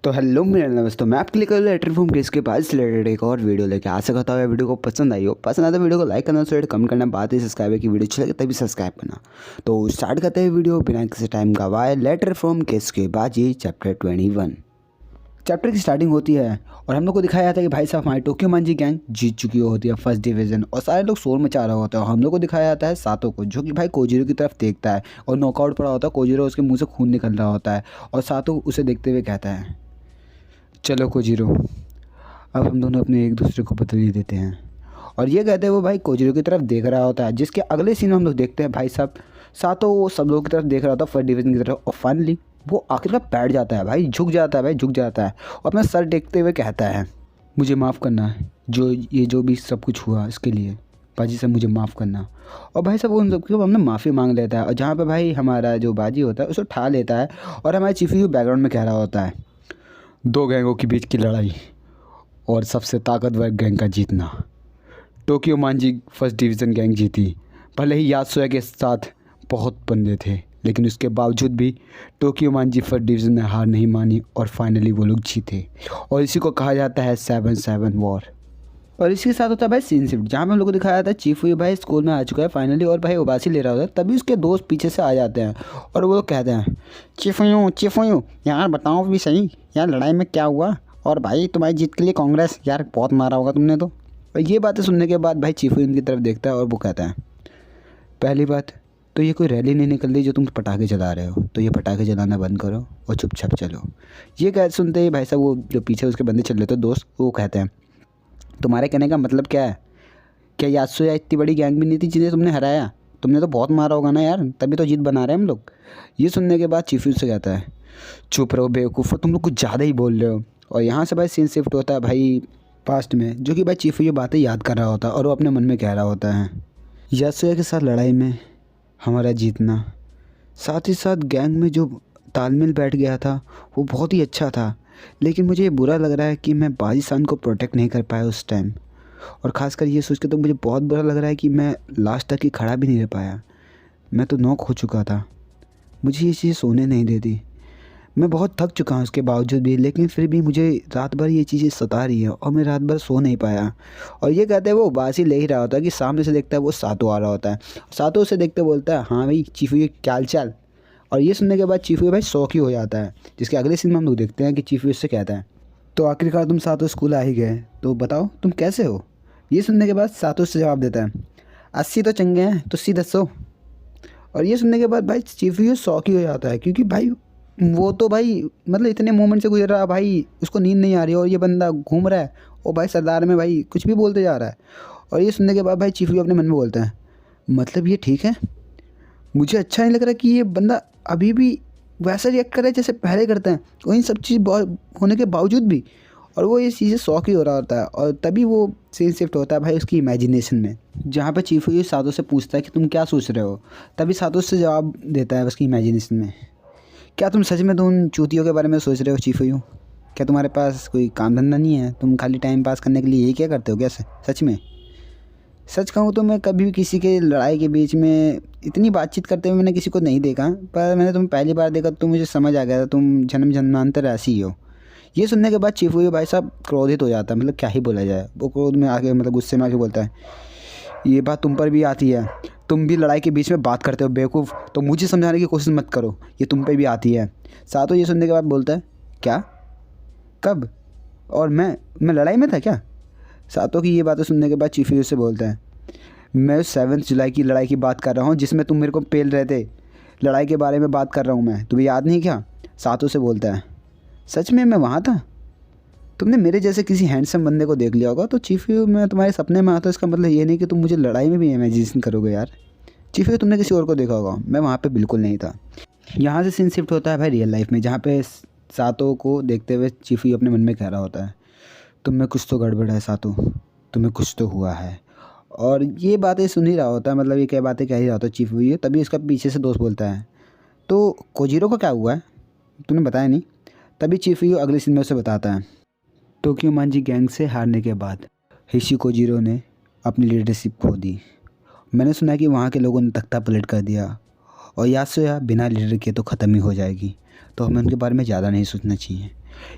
तो हेलो मेरा दोस्तों, मैं आपके लिए कल लेटर फ्रॉम केस के पास रिलेटेड एक और वीडियो लेके आ सकता हूँ। वीडियो को पसंद आई हो, पसंद आता है वीडियो को लाइक करना, शेयर कमेंट करना, बात ही सब्सक्राइब की वीडियो अच्छी लगे तभी सब्सक्राइब करना। तो स्टार्ट करते हैं वीडियो बिना किसी टाइम गवाए। लेटर फ्रॉम केस के बाजी चैप्टर 21। चैप्टर की स्टार्टिंग होती है और हम लोग को दिखाया जाता है कि भाई साहब हमारी टोक्यो मांजी गैंग जीत चुकी होती है फर्स्ट डिवीज़न और सारे लोग शोर मचा रहा होता है। और हम लोग को दिखाया जाता है सातो को, जो कि भाई कोजीरो की तरफ देखता है और नॉकआउट पड़ा होता है। कोजीरो उसके मुंह से खून निकल रहा होता है और सातो उसे देखते हुए कहता है, चलो कोजीरो, अब हम दोनों अपने एक दूसरे को बदल ही देते हैं। और ये कहते हैं वो भाई कोजीरो की तरफ देख रहा होता है, जिसके अगले सीन में हम लोग देखते हैं भाई साहब सातो वो सब लोगों की तरफ देख रहा होता है फर्स्ट डिवीज़न की तरफ। और फाइनली वो आखिरकार बैठ जाता है भाई, झुक जाता है भाई, झुक जाता है और अपना सर टेकते हुए कहता है, मुझे माफ़ करना है जो भी सब कुछ हुआ इसके लिए, बाजी साहब मुझे माफ़ करना। और भाई साहब वो उन सबके हमने माफ़ी मांग लेता है। और जहाँ पे भाई हमारा जो बाजी होता है उसे उठा लेता है और हमारे चीफी बैकग्राउंड में कह रहा होता है, दो गैंगों के बीच की लड़ाई और सबसे ताकतवर गैंग का जीतना। टोक्यो मांजी फर्स्ट डिवीज़न गैंग जीती। भले ही यात्सुया के साथ बहुत बंदे थे, लेकिन उसके बावजूद भी टोक्यो मांजी फर्स्ट डिवीज़न ने हार नहीं मानी और फाइनली वो लोग जीते। और इसी को कहा जाता है 7-7 वॉर। और इसी के साथ होता है भाई सीन शिफ्ट, जहाँ पे हम लोग को दिखाया जाता है चीफू भाई स्कूल में आ चुका है फाइनली और भाई उबासी ले रहा होता है। तभी उसके दोस्त पीछे से आ जाते हैं और वो कहते हैं, चीफू यार बताओ भी सही, यार लड़ाई में क्या हुआ, और भाई तुम्हारी जीत के लिए कांग्रेस, यार बहुत मारा होगा तुमने तो। और ये बातें सुनने के बाद भाई चीफू उनकी तरफ देखता है और वो कहता है, पहली बात तो ये कोई रैली नहीं निकल रही जो तुम पटाखे जला रहे हो, तो ये पटाखे जलाना बंद करो और चुपचाप चलो। ये कह सुनते ही भाई साहब वो जो पीछे उसके बंदे चल रहे थे दोस्त, वो कहते हैं, तुम्हारे कहने का मतलब क्या है? क्या यात्सुया इतनी बड़ी गैंग भी नहीं थी जिन्हें तुमने हराया? तुमने तो बहुत मारा होगा ना यार, तभी तो जीत बना रहे हैं हम लोग। ये सुनने के बाद चीफू से कहता है, चुप रहो बेवकूफ़, तुम लोग कुछ ज़्यादा ही बोल रहे हो। और यहाँ से भाई सीन शिफ्ट होता है भाई पास्ट में, जो कि भाई चीफू ये बातें याद कर रहा होता है और वो अपने मन में कह रहा होता है, यात्सुया के साथ लड़ाई में हमारा जीतना, साथ ही साथ गैंग में जो तालमेल बैठ गया था वो बहुत ही अच्छा था, लेकिन मुझे ये बुरा लग रहा है कि मैं बाजी-सान को प्रोटेक्ट नहीं कर पाया उस टाइम। और ख़ासकर ये सोच के तो मुझे बहुत बुरा लग रहा है कि मैं लास्ट तक ही खड़ा भी नहीं रह पाया। मैं तो नॉक हो चुका था, मुझे ये चीज़ें सोने नहीं देती। मैं बहुत थक चुका हूँ उसके बावजूद भी, लेकिन फिर भी मुझे रात भर ये चीज़ें सता रही है और मैं रात भर सो नहीं पाया। और ये कहते हैं वो उबासी ले ही रहा होता है कि सामने से देखता है वो सातो आ रहा होता है। सातो उसे देखते बोलता है, हाँ भाई चीफू ये क्या हाल चाल। और ये सुनने के बाद चीफू भाई शौक ही हो जाता है, जिसके अगले सीन में हम लोग देखते हैं कि चीफू उससे कहता है, तो आखिरकार तुम सातो स्कूल आ ही गए, तो बताओ तुम कैसे हो? ये सुनने के बाद सातो उससे जवाब देता है, 80 तो चंगे हैं, तो 80 दसो। और ये सुनने के बाद भाई चीफू शौक ही हो जाता है, क्योंकि भाई वो तो भाई मतलब इतने मोमेंट से गुजर रहा भाई, उसको नींद नहीं आ रही और ये बंदा घूम रहा है और भाई सरदार में भाई कुछ भी बोलते जा रहा है। और ये सुनने के बाद भाई चीफू अपने मन में बोलता है, मतलब ये ठीक है, मुझे अच्छा नहीं लग रहा कि ये बंदा अभी भी वैसा रिएक्ट कर रहा है जैसे पहले करते हैं, और इन सब चीज़ होने के बावजूद भी। और वो ये चीज़ें शौक ही हो रहा होता है और तभी वो सीन शिफ्ट होता है भाई उसकी इमेजिनेशन में, जहाँ पे चीफू ये सातो से पूछता है कि तुम क्या सोच रहे हो। तभी सातो उससे जवाब देता है उसकी इमेजिनेशन में, क्या तुम सच में तो उन चूतियों के बारे में सोच रहे हो चीफू? क्या तुम्हारे पास कोई काम धंधा नहीं है? तुम खाली टाइम पास करने के लिए यही क्या करते हो क्या सच में? सच कहूँ तो मैं कभी भी किसी के लड़ाई के बीच में इतनी बातचीत करते हुए मैंने किसी को नहीं देखा, पर मैंने तुम्हें पहली बार देखा तो मुझे समझ आ गया था तुम जन्म जन्मांतर ऐसी ही हो। ये सुनने के बाद चीफू भाई साहब क्रोधित हो जाता है, मतलब क्या ही बोला जाए, वो क्रोध में आके मतलब गुस्से में आके बोलता है, ये बात तुम पर भी आती है, तुम भी लड़ाई के बीच में बात करते हो बेवकूफ़, तो मुझे समझाने की कोशिश मत करो, ये तुम पे भी आती है। सातो ये सुनने के बाद बोलता है, क्या? कब? और मैं लड़ाई में था क्या? सातो की ये बातें सुनने के बाद चीफू से बोलता है, मैं 7 जुलाई की लड़ाई की बात कर रहा हूँ जिसमें तुम मेरे को पेल रहे थे, लड़ाई के बारे में बात कर रहा हूँ मैं, तुम्हें याद नहीं क्या? सातो से बोलता है, सच में मैं वहाँ था? तुमने मेरे जैसे किसी हैंडसम बंदे को देख लिया होगा, तो चीफू मैं तुम्हारे सपने में आता, इसका मतलब ये नहीं कि तुम मुझे लड़ाई में भी इमेजिनेशन करोगे यार। चीफू तुमने किसी और को देखा होगा, मैं वहाँ पे बिल्कुल नहीं था। यहाँ से सीन शिफ्ट होता है भाई रियल लाइफ में, जहाँ पे सातो को देखते हुए चीफू अपने मन में कह रहा होता है, तुम में कुछ तो गड़बड़ है सातो, तुम्हें कुछ तो हुआ है। और ये बातें सुन ही रहा होता है, मतलब ये क्या बातें कह ही रहा होता है चीफू ये, तभी उसका पीछे से दोस्त बोलता है, तो कोजीरो को क्या हुआ है, तुमने बताया नहीं? तभी चीफू अगले सीन में उसे बताता है, टोक्यो मांजी गैंग से हारने के बाद हिशी कोजीरो ने अपनी लीडरशिप खो दी। मैंने सुना है कि वहाँ के लोगों ने तख्ता पलट कर दिया और यात्सुया बिना लीडर के तो ख़त्म ही हो जाएगी, तो हमें उनके बारे में ज़्यादा नहीं सोचना चाहिए।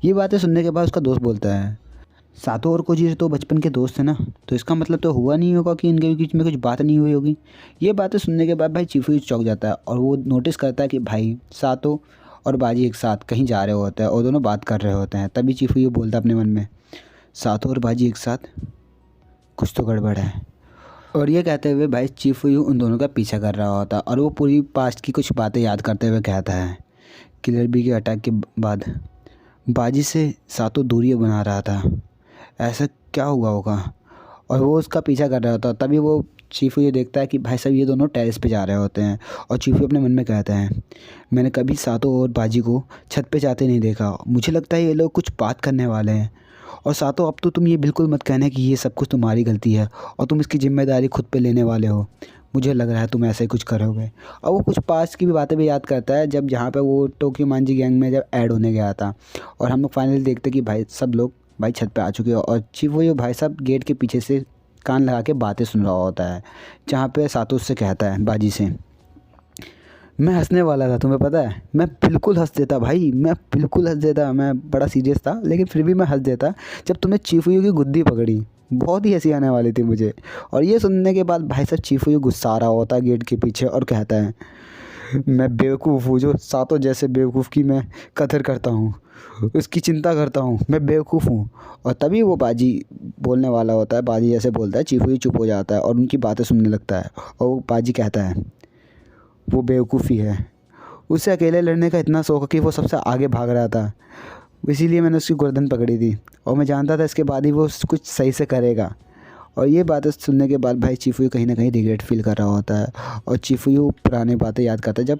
ये बातें सुनने के बाद उसका दोस्त बोलता है, सातो और कोजीरो तो बचपन के दोस्त हैं ना, तो इसका मतलब तो हुआ नहीं होगा कि इनके बीच में कुछ बात नहीं हुई होगी। ये बातें सुनने के बाद भाई चिफुयू चौंक जाता है और वो नोटिस करता है कि भाई सातो और बाजी एक साथ कहीं जा रहे होते हैं और दोनों बात कर रहे होते हैं। तभी चिफुयू बोलता है अपने मन में, सातो और बाजी एक साथ, कुछ तो गड़बड़ है। और ये कहते हुए भाई चिफुयू उन दोनों का पीछा कर रहा होता है और वो पूरी पास्ट की कुछ बातें याद करते हुए कहता है, किलर बी के अटैक के बाद बाजी से सातो दूरी बना रहा था, ऐसा क्या हुआ होगा, और वो उसका पीछा कर रहा होता। तभी वो चिफुयू देखता है कि भाई साहब ये दोनों टेरेस पे जा रहे होते हैं और चिफुयू अपने मन में कहता है, मैंने कभी सातो और बाजी को छत पे जाते नहीं देखा, मुझे लगता है ये लोग कुछ बात करने वाले हैं। और सातो अब तो तुम ये बिल्कुल मत कहना कि ये सब कुछ तुम्हारी गलती है और तुम इसकी जिम्मेदारी खुद पे लेने वाले हो, मुझे लग रहा है तुम ऐसे ही कुछ करोगे। और वो कुछ पास्ट की भी बातें भी याद करता है, जब जहाँ पे वो टोक्यो मांजी गैंग में जब ऐड होने गया था और हम लोग फाइनली देखते कि भाई सब लोग भाई छत पे आ चुके हो और चिफुयू भाई साहब गेट के पीछे से कान लगा के बातें सुन रहा होता है, जहाँ पे सातो उससे कहता है बाजी से, मैं हंसने वाला था तुम्हें पता है, मैं बिल्कुल हंस देता भाई, मैं बिल्कुल हंस देता, मैं बड़ा सीरियस था लेकिन फिर भी मैं हंस देता जब तुमने चिफुयू की गुद्दी पकड़ी, बहुत ही हंसी आने वाली थी मुझे। और ये सुनने के बाद भाई साहब चिफुयू गुस्सा रहा होता है गेट के पीछे और कहता है, मैं बेवकूफ़ हूँ जो सातो जैसे बेवकूफ़ की मैं कदर करता हूँ, उसकी चिंता करता हूँ, मैं बेवकूफ़ हूँ। और तभी वो बाजी बोलने वाला होता है, बाजी जैसे बोलता है, चिफुयू चुप हो जाता है और उनकी बातें सुनने लगता है। और वो बाजी कहता है, वो बेवकूफ़ी है, उसे अकेले लड़ने का इतना शौक है कि वो सबसे आगे भाग रहा था, इसीलिए मैंने उसकी गर्दन पकड़ी थी और मैं जानता था इसके बाद ही वो कुछ सही से करेगा। और ये बातें सुनने के बाद भाई चिफुयू कहीं ना कहीं रिग्रेट फील कर रहा होता है और चिफुयू पुरानी बातें याद करता है जब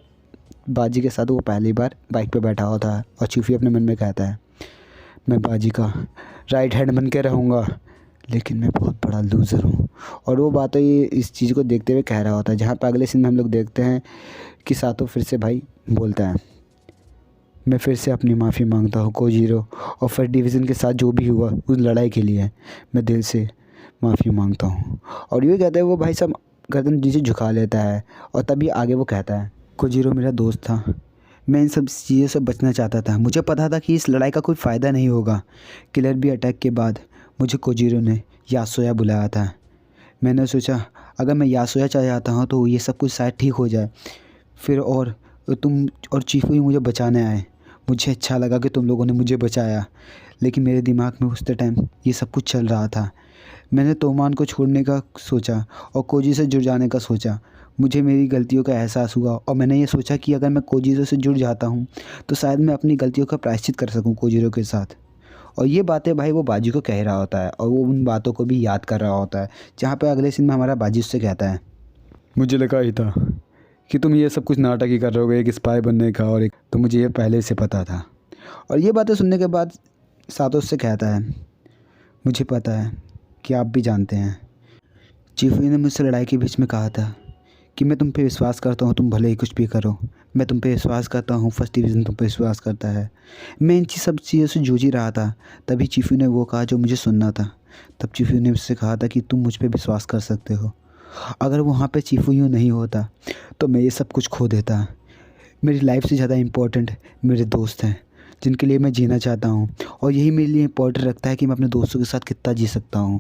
बाजी के साथ वो पहली बार बाइक पे बैठा होता है। और चिफुयू अपने मन में कहता है, मैं बाजी का राइट हैंड बन के रहूँगा लेकिन मैं बहुत बड़ा लूज़र हूँ। और वो बातें ये इस चीज़ को देखते हुए कह रहा होता है, जहाँ पे अगले सीन में हम लोग देखते हैं कि सातो फिर से भाई बोलता है, मैं फिर से अपनी माफ़ी मांगता हूँ कोजीरो और फर्स्ट डिवीज़न के साथ जो भी हुआ उस लड़ाई के लिए मैं दिल से माफ़ी मांगता हूँ। और ये कहते हैं वो भाई सब गर्दन नीचे झुका लेता है और तभी आगे वो कहता है, कोजीरो मेरा दोस्त था, मैं इन सब चीज़ों से बचना चाहता था, मुझे पता था कि इस लड़ाई का कोई फ़ायदा नहीं होगा। किलर बी अटैक के बाद मुझे कोजीरो ने यासोया बुलाया था, मैंने सोचा अगर मैं यासोया चला जाता हूँ तो ये सब कुछ शायद ठीक हो जाए, फिर और तुम और चिफुयू मुझे बचाने आए, मुझे अच्छा लगा कि तुम लोगों ने मुझे बचाया, लेकिन मेरे दिमाग में उस टाइम ये सब कुछ चल रहा था। मैंने तोमान को छोड़ने का सोचा और कोजी से जुड़ जाने का सोचा, मुझे मेरी गलतियों का एहसास हुआ और मैंने ये सोचा कि अगर मैं कोजीरो से जुड़ जाता हूँ तो शायद मैं अपनी गलतियों का प्रायश्चित कर सकूँ कोजीरो के साथ। और ये बातें भाई वो बाजी को कह रहा होता है और वो उन बातों को भी याद कर रहा होता है, जहाँ पे अगले सीन में हमारा बाजी उससे कहता है, मुझे लगा ही था कि तुम ये सब कुछ नाटक ही कर रहे होगे, एक स्पाई बनने का, और एक तो मुझे ये पहले से पता था। और ये बातें सुनने के बाद सातो उससे कहता है, मुझे पता है कि आप भी जानते हैं, चिफुयू ने मुझसे लड़ाई के बीच में कहा था कि मैं तुम पे विश्वास करता हूँ, तुम भले ही कुछ भी करो, मैं तुम पे विश्वास करता हूँ, फर्स्ट डिवीज़न तुम पे विश्वास करता है। मैं इन सब चीज़ों से जूझ ही रहा था, तभी चिफुयू ने वो कहा जो मुझे सुनना था। तब चिफुयू ने मुझसे कहा था कि तुम मुझ पे विश्वास कर सकते हो। अगर वहाँ पे चिफुयू नहीं होता तो मैं ये सब कुछ खो देता। मेरी लाइफ से ज़्यादा इम्पोर्टेंट मेरे दोस्त हैं, जिनके लिए मैं जीना चाहता हूँ, और यही मेरे लिए इम्पोर्टेंट रखता है कि मैं अपने दोस्तों के साथ कितना जी सकता हूँ।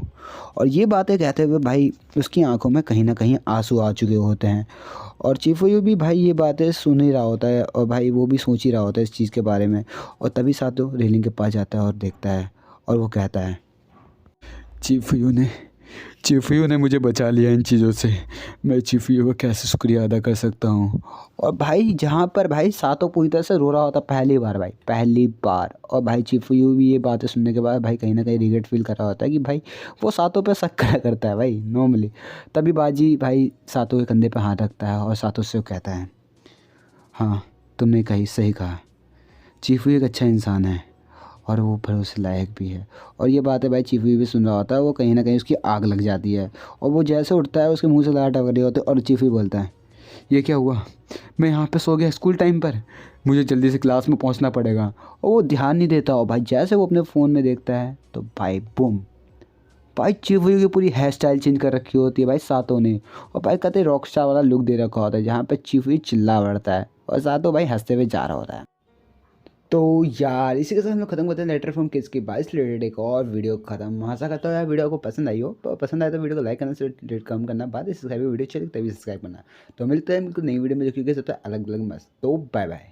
और ये बातें कहते हुए भाई उसकी आंखों में कहीं ना कहीं आंसू आ चुके होते हैं और चिफुयू भी भाई ये बातें सुन ही रहा होता है और भाई वो भी सोच ही रहा होता है इस चीज़ के बारे में। और तभी सातो रेलिंग के पास जाता है और देखता है और वो कहता है, चिफुयू ने मुझे बचा लिया इन चीज़ों से, मैं चिफुयू का कैसे शुक्रिया अदा कर सकता हूँ। और भाई जहाँ पर भाई सातो पूरी तरह से रो रहा होता पहली बार भाई, पहली बार। और भाई चिफुयू भी ये बातें सुनने के बाद भाई कहीं ना कहीं रिग्रेट फील कर रहा होता है कि भाई वो सातो पे शक करा करता है भाई नॉर्मली। तभी बाजी भाई सातो के कंधे पे हाथ रखता है और सातो से वो कहता है, हाँ तुमने कही सही कहा, चिफुयू एक अच्छा इंसान है और वो भरोसे लायक भी है। और ये बातें भाई चिफुयू भी सुन रहा होता है, वो कहीं ना कहीं उसकी आग लग जाती है और वो जैसे उठता है उसके मुंह से लार टपक रही होती है और चिफुयू बोलता है, ये क्या हुआ, मैं यहाँ पे सो गया स्कूल टाइम पर, मुझे जल्दी से क्लास में पहुँचना पड़ेगा। और वो ध्यान नहीं देता और भाई जैसे वो अपने फ़ोन में देखता है तो भाई बूम, भाई चिफुयू की पूरी हेयर स्टाइल चेंज कर रखी होती है भाई सातो ने, और भाई कहते रॉकस्टार वाला लुक दे रखा होता है, जहाँ पे चिफुयू चिल्ला पड़ता है और सातो भाई हंसते हुए जा रहा होता है। तो यार इसी के साथ हम लोग खत्म करते हैं लेटर फ्रॉम किस की 22 रिलेटेड एक और वीडियो खत्म। आशा करता हूँ यार वीडियो को पसंद आई हो। पसंद आए तो वीडियो को लाइक करना, से कम करना, बाद सब्सक्राइब वीडियो चले तभी सब्सक्राइब करना। तो मिलते हैं बिल्कुल नई वीडियो में जो कि सबसे अलग अलग मस्त। तो बाय बाय।